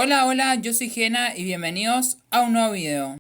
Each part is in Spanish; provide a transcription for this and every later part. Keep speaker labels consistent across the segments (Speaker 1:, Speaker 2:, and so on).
Speaker 1: Hola, hola, yo soy Gena y bienvenidos a un nuevo video.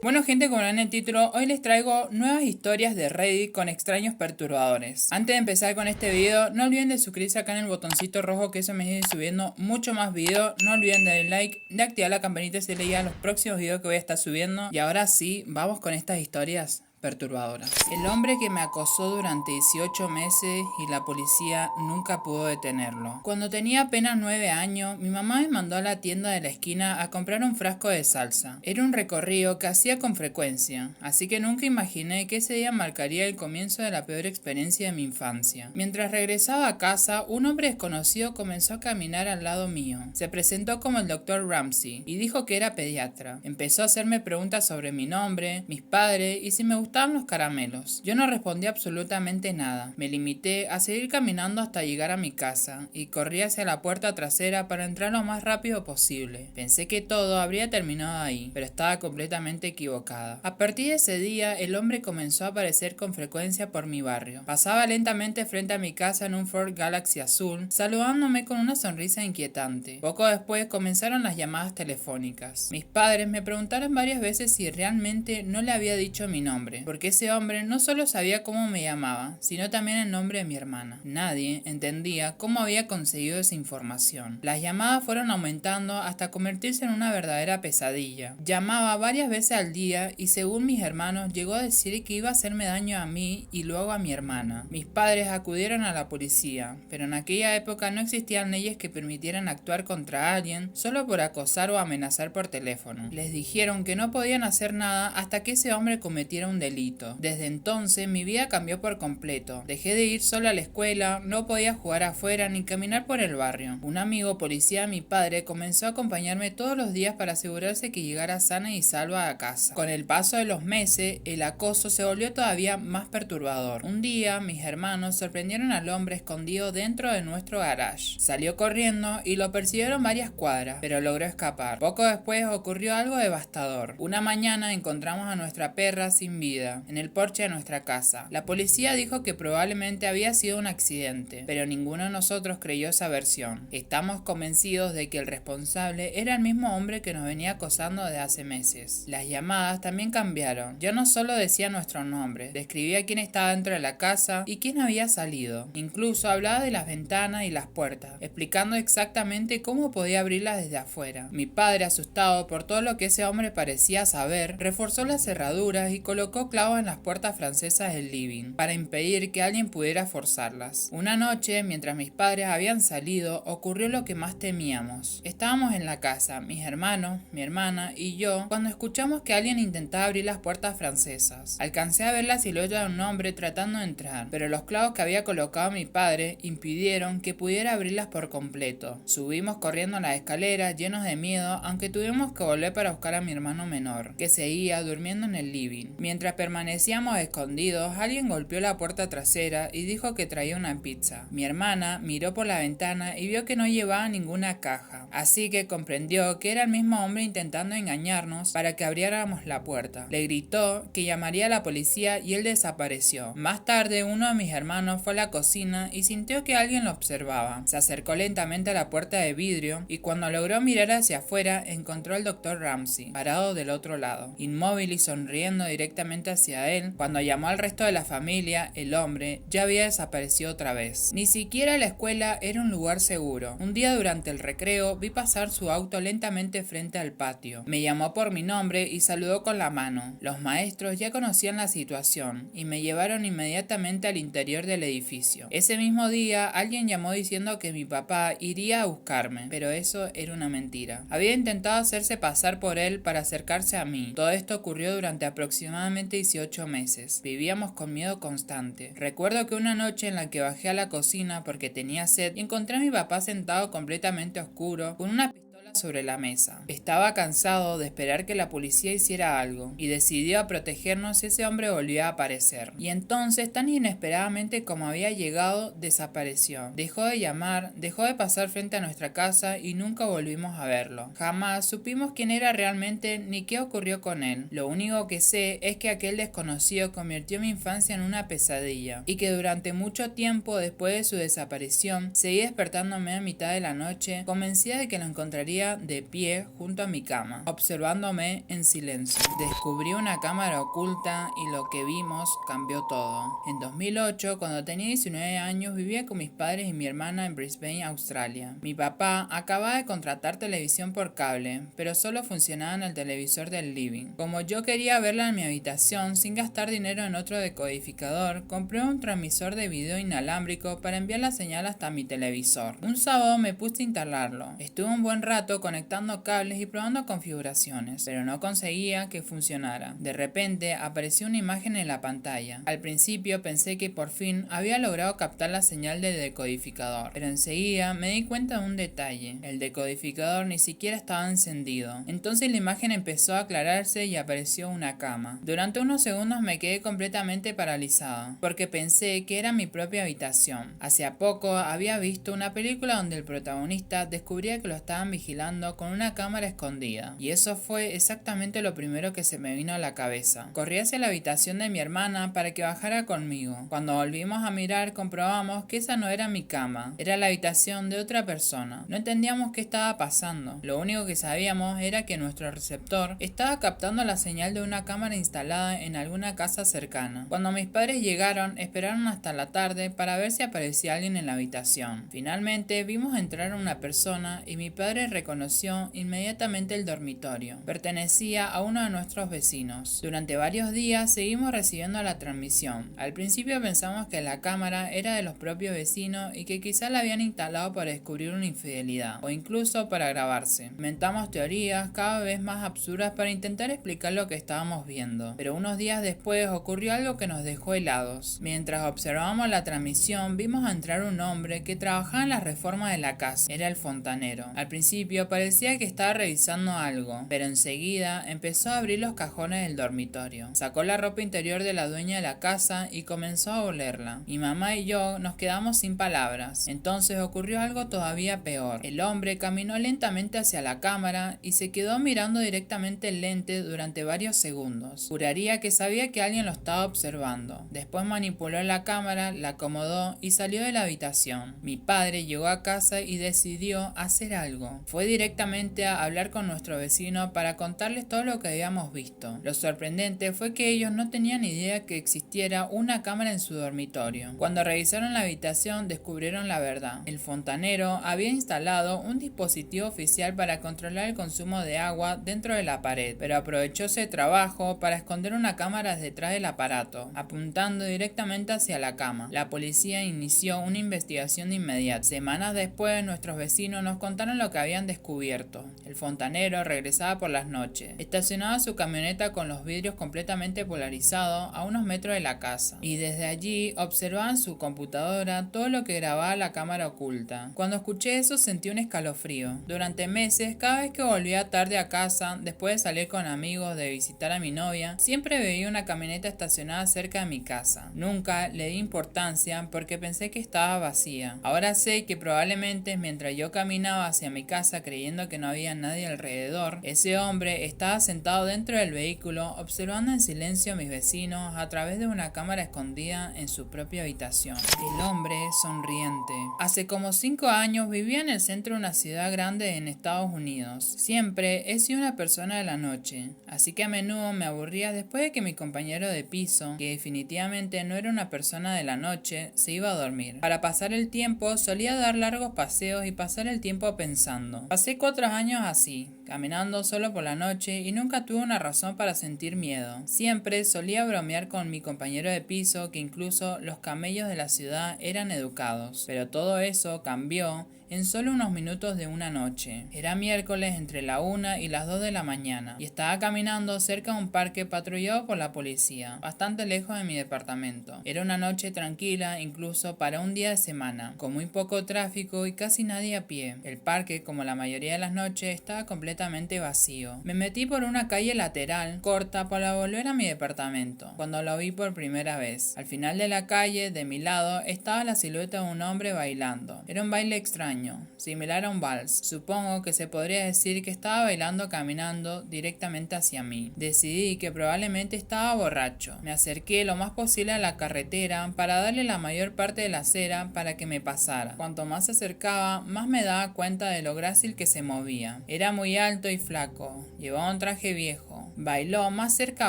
Speaker 1: Bueno gente, como ven en el título, hoy les traigo nuevas historias de Reddit con extraños perturbadores. Antes de empezar con este video, no olviden de suscribirse acá en el botoncito rojo, que eso me sigue subiendo mucho más videos. No olviden de darle like, de activar la campanita si les llegan los próximos videos que voy a estar subiendo. Y ahora sí, vamos con estas historias perturbadoras. El hombre que me acosó durante 18 meses y la policía nunca pudo detenerlo. Cuando tenía apenas 9 años, mi mamá me mandó a la tienda de la esquina a comprar un frasco de salsa. Era un recorrido que hacía con frecuencia, así que nunca imaginé que ese día marcaría el comienzo de la peor experiencia de mi infancia. Mientras regresaba a casa, un hombre desconocido comenzó a caminar al lado mío. Se presentó como el Dr. Ramsey y dijo que era pediatra. Empezó a hacerme preguntas sobre mi nombre, mis padres y si me gustaban los caramelos. Yo no respondí absolutamente nada. Me limité a seguir caminando hasta llegar a mi casa y corrí hacia la puerta trasera para entrar lo más rápido posible. Pensé que todo habría terminado ahí, pero estaba completamente equivocada. A partir de ese día, el hombre comenzó a aparecer con frecuencia por mi barrio. Pasaba lentamente frente a mi casa en un Ford Galaxy azul, saludándome con una sonrisa inquietante. Poco después comenzaron las llamadas telefónicas. Mis padres me preguntaron varias veces si realmente no le había dicho mi nombre, porque ese hombre no solo sabía cómo me llamaba, sino también el nombre de mi hermana. Nadie entendía cómo había conseguido esa información. Las llamadas fueron aumentando hasta convertirse en una verdadera pesadilla. Llamaba varias veces al día y, según mis hermanos, llegó a decir que iba a hacerme daño a mí y luego a mi hermana. Mis padres acudieron a la policía, pero en aquella época no existían leyes que permitieran actuar contra alguien solo por acosar o amenazar por teléfono. Les dijeron que no podían hacer nada hasta que ese hombre cometiera un delito. Desde entonces mi vida cambió por completo. Dejé de ir sola a la escuela, no podía jugar afuera ni caminar por el barrio. Un amigo policía de mi padre comenzó a acompañarme todos los días para asegurarse que llegara sana y salva a casa. Con el paso de los meses, el acoso se volvió todavía más perturbador. Un día, mis hermanos sorprendieron al hombre escondido dentro de nuestro garage. Salió corriendo y lo persiguieron varias cuadras, pero logró escapar. Poco después ocurrió algo devastador. Una mañana encontramos a nuestra perra sin vida en el porche de nuestra casa. La policía dijo que probablemente había sido un accidente, pero ninguno de nosotros creyó esa versión. Estamos convencidos de que el responsable era el mismo hombre que nos venía acosando desde hace meses. Las llamadas también cambiaron. Ya no solo decía nuestro nombre, describía quién estaba dentro de la casa y quién había salido. Incluso hablaba de las ventanas y las puertas, explicando exactamente cómo podía abrirlas desde afuera. Mi padre, asustado por todo lo que ese hombre parecía saber, reforzó las cerraduras y colocó clavos en las puertas francesas del living para impedir que alguien pudiera forzarlas. Una noche, mientras mis padres habían salido, ocurrió lo que más temíamos. Estábamos en la casa, mis hermanos, mi hermana y yo, cuando escuchamos que alguien intentaba abrir las puertas francesas. Alcancé a ver la silueta de un hombre tratando de entrar, pero los clavos que había colocado mi padre impidieron que pudiera abrirlas por completo. Subimos corriendo las escaleras llenos de miedo, aunque tuvimos que volver para buscar a mi hermano menor, que seguía durmiendo en el living. Mientras permanecíamos escondidos, alguien golpeó la puerta trasera y dijo que traía una pizza. Mi hermana miró por la ventana y vio que no llevaba ninguna caja, así que comprendió que era el mismo hombre intentando engañarnos para que abriéramos la puerta. Le gritó que llamaría a la policía y él desapareció. Más tarde, uno de mis hermanos fue a la cocina y sintió que alguien lo observaba. Se acercó lentamente a la puerta de vidrio y cuando logró mirar hacia afuera, encontró al Dr. Ramsey parado del otro lado, inmóvil y sonriendo directamente hacia él. Cuando llamó al resto de la familia, el hombre ya había desaparecido otra vez. Ni siquiera la escuela era un lugar seguro. Un día durante el recreo vi pasar su auto lentamente frente al patio. Me llamó por mi nombre y saludó con la mano. Los maestros ya conocían la situación y me llevaron inmediatamente al interior del edificio. Ese mismo día alguien llamó diciendo que mi papá iría a buscarme, pero eso era una mentira. Había intentado hacerse pasar por él para acercarse a mí. Todo esto ocurrió durante aproximadamente 18 meses. Vivíamos con miedo constante. Recuerdo que una noche en la que bajé a la cocina porque tenía sed, encontré a mi papá sentado completamente oscuro, con una pistola sobre la mesa. Estaba cansado de esperar que la policía hiciera algo y decidió a protegernos si ese hombre volvía a aparecer. Y entonces, tan inesperadamente como había llegado, desapareció. Dejó de llamar, dejó de pasar frente a nuestra casa y nunca volvimos a verlo. Jamás supimos quién era realmente ni qué ocurrió con él. Lo único que sé es que aquel desconocido convirtió mi infancia en una pesadilla y que durante mucho tiempo después de su desaparición seguí despertándome a mitad de la noche convencida de que lo encontraría de pie junto a mi cama, observándome en silencio. Descubrí una cámara oculta y lo que vimos cambió todo. En 2008, cuando tenía 19 años, vivía con mis padres y mi hermana en Brisbane, Australia. Mi papá acababa de contratar televisión por cable, pero solo funcionaba en el televisor del living. Como yo quería verla en mi habitación sin gastar dinero en otro decodificador, compré un transmisor de video inalámbrico para enviar la señal hasta mi televisor. Un sábado me puse a instalarlo. Estuve un buen rato conectando cables y probando configuraciones, pero no conseguía que funcionara. De repente apareció una imagen en la pantalla. Al principio pensé que por fin había logrado captar la señal del decodificador, pero enseguida me di cuenta de un detalle. El decodificador ni siquiera estaba encendido. Entonces la imagen empezó a aclararse y apareció una cama. Durante unos segundos me quedé completamente paralizada, porque pensé que era mi propia habitación. Hace poco había visto una película donde el protagonista descubría que lo estaban vigilando con una cámara escondida, y eso fue exactamente lo primero que se me vino a la cabeza. Corrí hacia la habitación de mi hermana para que bajara conmigo. Cuando volvimos a mirar, comprobamos que esa no era mi cama, era la habitación de otra persona. No entendíamos qué estaba pasando. Lo único que sabíamos era que nuestro receptor estaba captando la señal de una cámara instalada en alguna casa cercana. Cuando mis padres llegaron, esperaron hasta la tarde para ver si aparecía alguien en la habitación. Finalmente vimos entrar a una persona y mi padre reconoció inmediatamente el dormitorio. Pertenecía a uno de nuestros vecinos. Durante varios días seguimos recibiendo la transmisión. Al principio pensamos que la cámara era de los propios vecinos y que quizá la habían instalado para descubrir una infidelidad o incluso para grabarse. Inventamos teorías cada vez más absurdas para intentar explicar lo que estábamos viendo. Pero unos días después ocurrió algo que nos dejó helados. Mientras observábamos la transmisión, vimos entrar un hombre que trabajaba en las reformas de la casa. Era el fontanero. Al principio parecía que estaba revisando algo, pero enseguida empezó a abrir los cajones del dormitorio. Sacó la ropa interior de la dueña de la casa y comenzó a olerla. Mi mamá y yo nos quedamos sin palabras. Entonces ocurrió algo todavía peor. El hombre caminó lentamente hacia la cámara y se quedó mirando directamente el lente durante varios segundos. Juraría que sabía que alguien lo estaba observando. Después manipuló la cámara, la acomodó y salió de la habitación. Mi padre llegó a casa y decidió hacer algo. Fue directamente a hablar con nuestro vecino para contarles todo lo que habíamos visto. Lo sorprendente fue que ellos no tenían idea que existiera una cámara en su dormitorio. Cuando revisaron la habitación descubrieron la verdad. El fontanero había instalado un dispositivo oficial para controlar el consumo de agua dentro de la pared, pero aprovechó ese trabajo para esconder una cámara detrás del aparato, apuntando directamente hacia la cama. La policía inició una investigación de inmediato. Semanas después, nuestros vecinos nos contaron lo que habían descubierto. El fontanero regresaba por las noches. Estacionaba su camioneta con los vidrios completamente polarizados a unos metros de la casa, y desde allí observaba en su computadora todo lo que grababa la cámara oculta. Cuando escuché eso sentí un escalofrío. Durante meses, cada vez que volvía tarde a casa, después de salir con amigos, de visitar a mi novia, siempre veía una camioneta estacionada cerca de mi casa. Nunca le di importancia porque pensé que estaba vacía. Ahora sé que probablemente mientras yo caminaba hacia mi casa creyendo que no había nadie alrededor, ese hombre estaba sentado dentro del vehículo observando en silencio a mis vecinos a través de una cámara escondida en su propia habitación. El hombre sonriente. Hace como 5 años vivía en el centro de una ciudad grande en Estados Unidos. Siempre he sido una persona de la noche, así que a menudo me aburría después de que mi compañero de piso, que definitivamente no era una persona de la noche, se iba a dormir. Para pasar el tiempo solía dar largos paseos y pasar el tiempo pensando. Pasé 4 años así, caminando solo por la noche y nunca tuve una razón para sentir miedo. Siempre solía bromear con mi compañero de piso que incluso los camellos de la ciudad eran educados. Pero todo eso cambió en solo unos minutos de una noche. Era miércoles entre la 1 y las 2 de la mañana y estaba caminando cerca de un parque patrullado por la policía, bastante lejos de mi departamento. Era una noche tranquila incluso para un día de semana, con muy poco tráfico y casi nadie a pie. El parque, como la mayoría de las noches estaba completamente vacío. Me metí por una calle lateral, corta, para volver a mi departamento, cuando lo vi por primera vez. Al final de la calle, de mi lado, estaba la silueta de un hombre bailando. Era un baile extraño, similar a un vals. Supongo que se podría decir que estaba bailando caminando directamente hacia mí. Decidí que probablemente estaba borracho. Me acerqué lo más posible a la carretera para darle la mayor parte de la acera para que me pasara. Cuanto más se acercaba, más me daba cuenta de lo grácil que se movía. Era muy alto y flaco. Llevaba un traje viejo. Bailó más cerca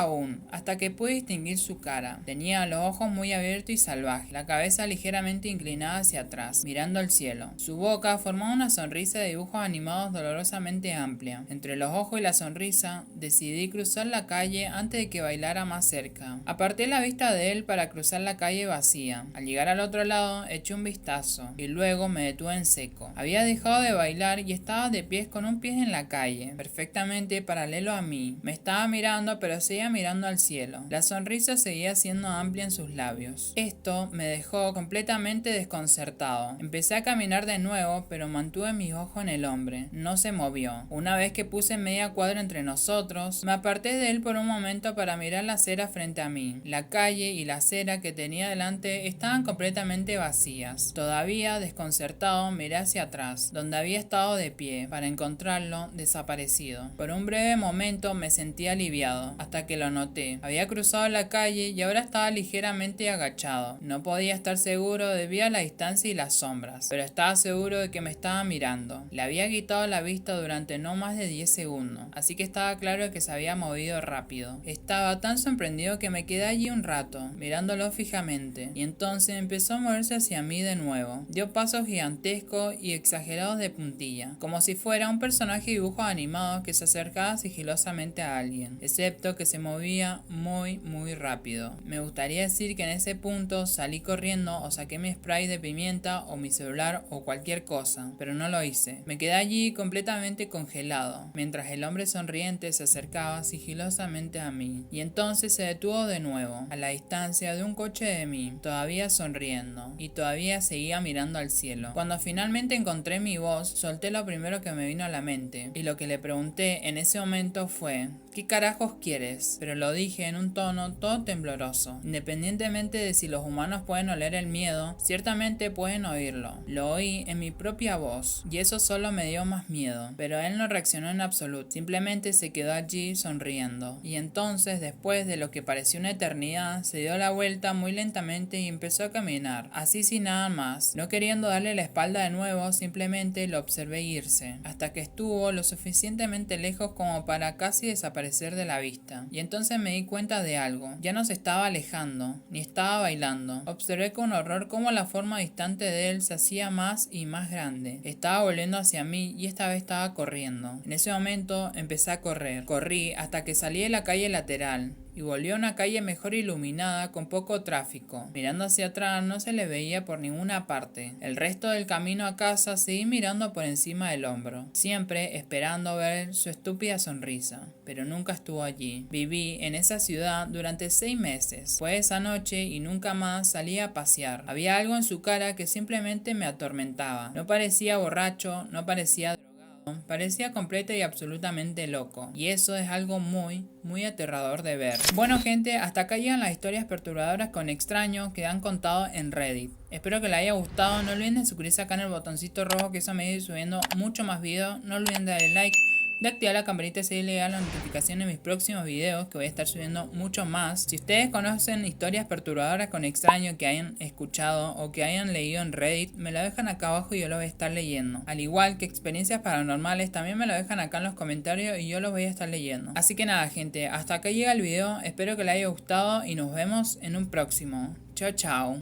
Speaker 1: aún, hasta que pude distinguir su cara. Tenía los ojos muy abiertos y salvajes, la cabeza ligeramente inclinada hacia atrás, mirando al cielo. Su boca formaba una sonrisa de dibujos animados dolorosamente amplia. Entre los ojos y la sonrisa, decidí cruzar la calle antes de que bailara más cerca. Aparté la vista de él para cruzar la calle vacía. Al llegar al otro lado, eché un vistazo y luego me detuve en seco. Había dejado de bailar y estaba de pies con un pie en la calle, perfectamente paralelo a mí. Me estaba mirando, pero seguía mirando al cielo. La sonrisa seguía siendo amplia en sus labios. Esto me dejó completamente desconcertado. Empecé a caminar de nuevo, pero mantuve mis ojos en el hombre. No se movió. Una vez que puse media cuadra entre nosotros, me aparté de él por un momento para mirar la acera frente a mí. La calle y la acera que tenía delante estaban completamente vacías. Todavía desconcertado, miré hacia atrás, donde había estado de pie, para encontrarlo desaparecido. Por un breve momento me sentí aliviado, hasta que lo noté. Había cruzado la calle y ahora estaba ligeramente agachado. No podía estar seguro debido a la distancia y las sombras, pero estaba seguro de que me estaba mirando. Le había quitado la vista durante no más de 10 segundos, así que estaba claro que se había movido rápido. Estaba tan sorprendido que me quedé allí un rato, mirándolo fijamente, y entonces empezó a moverse hacia mí de nuevo. Dio pasos gigantescos y exagerados de puntilla, como si fuera un personaje de dibujos animados que se acercaba sigilosamente a alguien, excepto que se movía muy rápido. Me gustaría decir que en ese punto salí corriendo o saqué mi spray de pimienta o mi celular o cualquier cosa, pero no lo hice. Me quedé allí completamente congelado, mientras el hombre sonriente se acercaba sigilosamente a mí, y entonces se detuvo de nuevo, a la distancia de un coche de mí, todavía sonriendo, y todavía seguía mirando al cielo. Cuando finalmente encontré mi voz, solté lo primero que me vino a la mente, y lo que le pregunté en ese momento fue: ¿qué carajos quieres? Pero lo dije en un tono todo tembloroso. Independientemente de si los humanos pueden oler el miedo, ciertamente pueden oírlo. Lo oí en mi propia voz, y eso solo me dio más miedo. Pero él no reaccionó en absoluto, simplemente se quedó allí sonriendo. Y entonces, después de lo que pareció una eternidad, se dio la vuelta muy lentamente y empezó a caminar, así sin nada más. No queriendo darle la espalda de nuevo, simplemente lo observé irse, hasta que estuvo lo suficientemente lejos como para casi desaparecer de la vista. Y entonces me di cuenta de algo. Ya no se estaba alejando, ni estaba bailando. Observé con horror cómo la forma distante de él se hacía más y más grande. Estaba volviendo hacia mí y esta vez estaba corriendo. En ese momento empecé a correr. Corrí hasta que salí de la calle lateral y volvió a una calle mejor iluminada con poco tráfico. Mirando hacia atrás no se le veía por ninguna parte. El resto del camino a casa seguí mirando por encima del hombro, siempre esperando ver su estúpida sonrisa, pero nunca estuvo allí. Viví en esa ciudad durante 6 meses. Fue esa noche y nunca más salí a pasear. Había algo en su cara que simplemente me atormentaba. No parecía borracho, no parecía drogado, parecía completo y absolutamente loco. Y eso es algo muy aterrador de ver. Bueno gente, hasta acá llegan las historias perturbadoras con extraños que han contado en Reddit. Espero que les haya gustado. No olviden de suscribirse acá en el botoncito rojo, que eso me irá subiendo mucho más videos. No olviden de darle like, de activar la campanita y seguirle a las notificaciones de mis próximos videos, que voy a estar subiendo mucho más. Si ustedes conocen historias perturbadoras con extraños que hayan escuchado o que hayan leído en Reddit, me lo dejan acá abajo y yo lo voy a estar leyendo. Al igual que experiencias paranormales, también me lo dejan acá en los comentarios y yo los voy a estar leyendo. Así que nada gente, hasta acá llega el video. Espero que les haya gustado y nos vemos en un próximo. Chao chao.